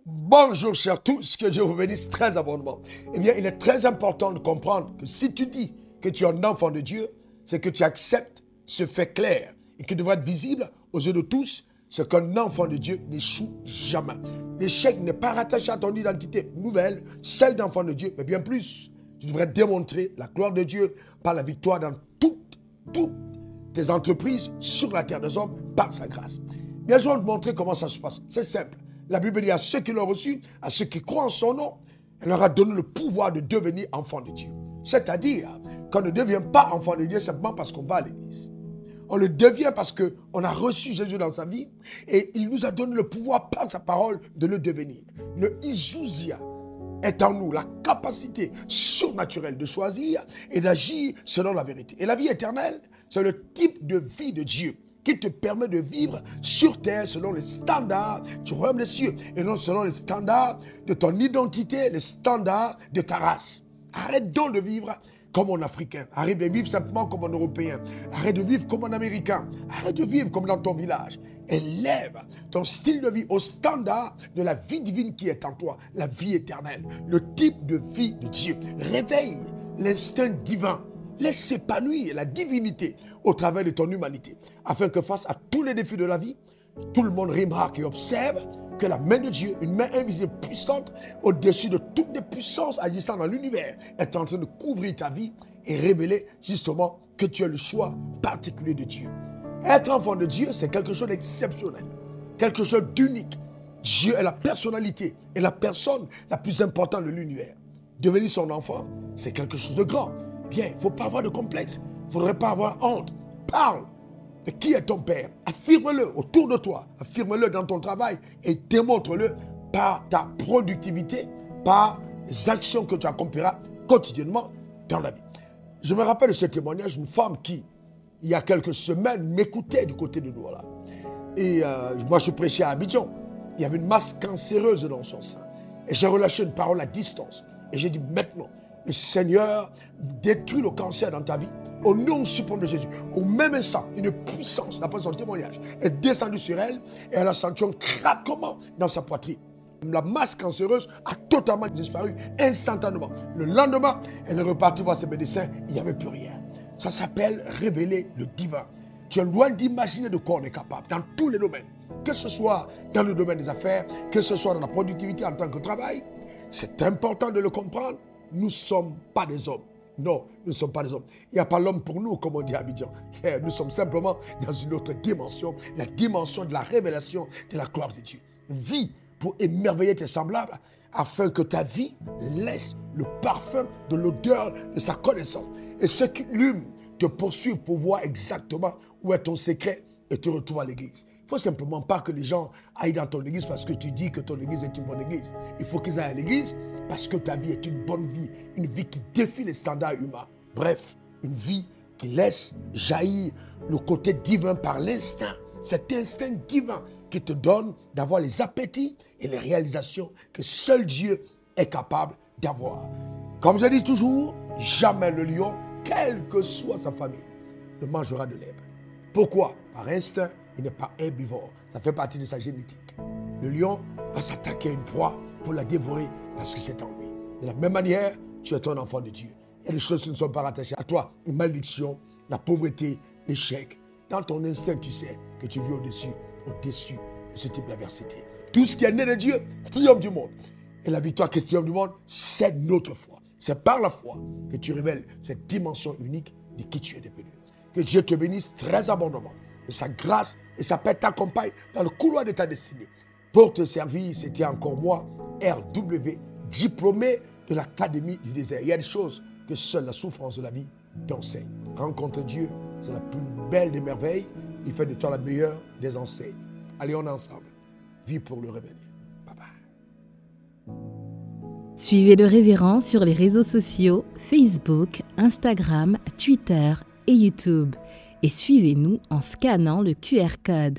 Bonjour chers tous, que Dieu vous bénisse très abondamment. Eh bien, il est très important de comprendre que si tu dis que tu es un enfant de Dieu, c'est que tu acceptes ce fait clair et qui devrait être visible aux yeux de tous, c'est qu'un enfant de Dieu n'échoue jamais. L'échec n'est pas rattaché à ton identité nouvelle, celle d'enfant de Dieu, mais bien plus. Tu devrais démontrer la gloire de Dieu par la victoire dans toutes tes entreprises sur la terre des hommes par sa grâce. Bien, je vais te montrer comment ça se passe. C'est simple. La Bible dit à ceux qui l'ont reçu, à ceux qui croient en son nom, elle leur a donné le pouvoir de devenir enfants de Dieu. C'est-à-dire qu'on ne devient pas enfant de Dieu simplement parce qu'on va à l'église. On le devient parce qu'on a reçu Jésus dans sa vie et il nous a donné le pouvoir par sa parole de le devenir. Le Isousia est en nous la capacité surnaturelle de choisir et d'agir selon la vérité. Et la vie éternelle, c'est le type de vie de Dieu qui te permet de vivre sur terre selon les standards du royaume des cieux et non selon les standards de ton identité, les standards de ta race. Arrête donc de vivre comme un Africain. Arrête de vivre simplement comme un Européen. Arrête de vivre comme un Américain. Arrête de vivre comme dans ton village. Élève ton style de vie au standard de la vie divine qui est en toi, la vie éternelle, le type de vie de Dieu. Réveille l'instinct divin. Laisse s'épanouir la divinité au travers de ton humanité, afin que face à tous les défis de la vie, tout le monde remarque et observe que la main de Dieu, une main invisible puissante, au-dessus de toutes les puissances agissant dans l'univers, est en train de couvrir ta vie et révéler justement que tu es le choix particulier de Dieu. Être enfant de Dieu, c'est quelque chose d'exceptionnel, quelque chose d'unique. Dieu est la personnalité et la personne la plus importante de l'univers. Devenir son enfant, c'est quelque chose de grand. Bien, il ne faut pas avoir de complexe. Il ne faudrait pas avoir honte. Parle de qui est ton père. Affirme-le autour de toi. Affirme-le dans ton travail et démontre-le par ta productivité, par les actions que tu accompliras quotidiennement dans la vie. Je me rappelle de ce témoignage d'une femme qui, il y a quelques semaines, m'écoutait du côté de Douala. Et moi, je prêchais à Abidjan. Il y avait une masse cancéreuse dans son sein. Et j'ai relâché une parole à distance. Et j'ai dit maintenant, le Seigneur détruit le cancer dans ta vie. Au nom suprême de Jésus. Au même instant, une puissance, d'après son témoignage, est descendue sur elle et elle a senti un craquement dans sa poitrine. La masse cancéreuse a totalement disparu instantanément. Le lendemain, elle est repartie voir ses médecins. Il n'y avait plus rien. Ça s'appelle révéler le divin. Tu es loin d'imaginer de quoi on est capable dans tous les domaines. Que ce soit dans le domaine des affaires, que ce soit dans la productivité en tant que travail. C'est important de le comprendre. Nous ne sommes pas des hommes. Non, nous ne sommes pas des hommes. Il n'y a pas l'homme pour nous, comme on dit à Abidjan. Nous sommes simplement dans une autre dimension, la dimension de la révélation de la gloire de Dieu. Vis pour émerveiller tes semblables, afin que ta vie laisse le parfum de l'odeur de sa connaissance. Et ceux qui l'hument te poursuivent pour voir exactement où est ton secret et te retrouvent à l'église. Il ne faut simplement pas que les gens aillent dans ton église parce que tu dis que ton église est une bonne église. Il faut qu'ils aillent à l'église parce que ta vie est une bonne vie, une vie qui défie les standards humains. Bref, une vie qui laisse jaillir le côté divin par l'instinct. Cet instinct divin qui te donne d'avoir les appétits et les réalisations que seul Dieu est capable d'avoir. Comme je dis toujours, jamais le lion, quelle que soit sa famille, ne mangera de l'herbe. Pourquoi? Par instinct, il n'est pas herbivore. Ça fait partie de sa génétique. Le lion va s'attaquer à une proie pour la dévorer parce que c'est en lui. De la même manière, tu es un enfant de Dieu. Il y a des choses qui ne sont pas rattachées à toi. Une malédiction, la pauvreté, l'échec. Dans ton instinct, tu sais que tu vis au-dessus de ce type d'adversité. Tout ce qui est né de Dieu triomphe du monde. Et la victoire qui triomphe du monde, c'est notre foi. C'est par la foi que tu révèles cette dimension unique de qui tu es devenu. Que Dieu te bénisse très abondamment. Que sa grâce et sa paix t'accompagnent dans le couloir de ta destinée. Pour te servir, c'était encore moi, RW, diplômé de l'Académie du désert. Il y a des choses que seule la souffrance de la vie t'enseigne. Rencontrer Dieu, c'est la plus belle des merveilles. Il fait de toi la meilleure des enseignes. Allez, on est ensemble. Vis pour le revenir. Bye bye. Suivez le révérend sur les réseaux sociaux, Facebook, Instagram, Twitter et YouTube. Et suivez-nous en scannant le QR code.